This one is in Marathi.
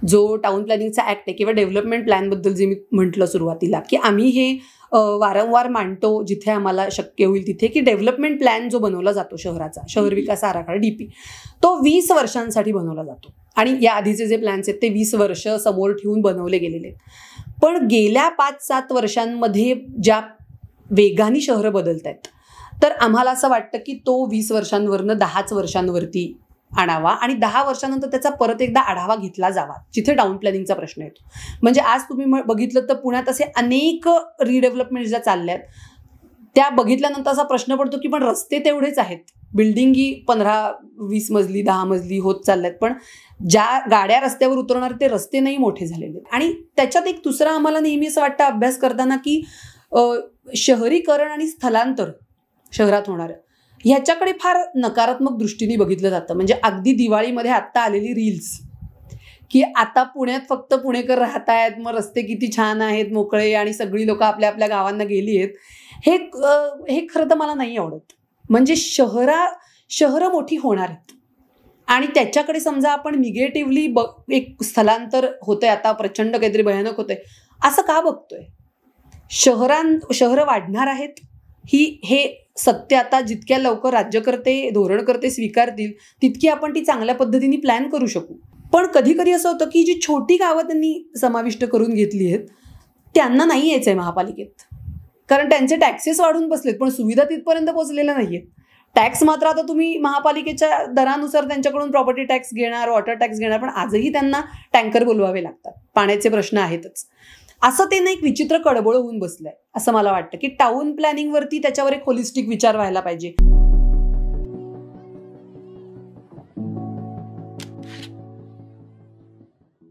जो टाउन प्लॅनिंगचा ऍक्ट आहे किंवा डेव्हलपमेंट प्लॅनबद्दल जे मी म्हटलं सुरुवातीला की आम्ही हे वारंवार मांडतो जिथे आम्हाला शक्य होईल तिथे, की डेव्हलपमेंट प्लॅन जो बनवला जातो शहराचा, शहर विकास आराखडा DP, तो 20 वर्षांसाठी बनवला जातो. आणि या आधीचे जे प्लॅन्स आहेत ते 20 वर्ष समोर ठेवून बनवले गेलेले आहेत. पण गेल्या 5-7 वर्षांमध्ये ज्या वेगाने शहरं बदलत आहेत, तर आम्हाला असं वाटतं की तो 20 वर्षांवरनं 10 वर्षांवरती आणावा आणि 10 वर्षानंतर त्याचा परत एकदा आढावा घेतला जावा जिथे टाउन प्लॅनिंगचा प्रश्न येतो. म्हणजे आज तुम्ही बघितलं तर पुण्यात असे अनेक रिडेव्हलपमेंट ज्या चालल्यात त्या बघितल्यानंतर असा प्रश्न पडतो की पण रस्ते तेवढेच आहेत, बिल्डिंगी 15-20 मजली 10 मजली होत चालल्यात, पण ज्या गाड्या रस्त्यावर उतरणार ते रस्ते नाही मोठे झालेले. आणि त्याच्यात एक दुसरा आम्हाला नेहमी असं वाटतं अभ्यास करताना की शहरीकरण आणि स्थलांतर शहरात होणारं ह्याच्याकडे फार नकारात्मक दृष्टीने बघितलं जातं. म्हणजे अगदी दिवाळीमध्ये आत्ता आलेली रील्स की आता पुण्यात फक्त पुणेकर राहत आहेत, मग रस्ते किती छान आहेत मोकळे आणि सगळी लोक आपल्या आपल्या गावांना गेली आहेत, हे खरं तर मला नाही आवडत. म्हणजे शहरं मोठी होणार आहेत आणि त्याच्याकडे समजा आपण निगेटिव्हली एक स्थलांतर होतंय आता प्रचंड काहीतरी भयानक होतंय असं का बघतोय. शहरं वाढणार आहेत हे सत्य आता जितक्या लवकर राज्यकर्ते धोरणकर्ते स्वीकारतील तितकी आपण ती चांगल्या पद्धतीने प्लॅन करू शकू. पण कधी कधी असं होतं की जी छोटी गावं त्यांनी समाविष्ट करून घेतली आहेत त्यांना नाही यायचंय महापालिकेत, कारण त्यांचे टॅक्सेस वाढून बसलेत पण सुविधा तिथपर्यंत पोहोचलेल्या नाहीयेत. टॅक्स मात्र आता तुम्ही महापालिकेच्या दरानुसार त्यांच्याकडून प्रॉपर्टी टॅक्स घेणार, वॉटर टॅक्स घेणार, पण आजही त्यांना टँकर बोलवावे लागतात, पाण्याचे प्रश्न आहेतच. असं ते ना एक विचित्र कडबोळ होऊन बसलंय असं मला वाटतं की टाउन प्लॅनिंगवरती त्याच्यावर एक होलिस्टिक विचार व्हायला पाहिजे.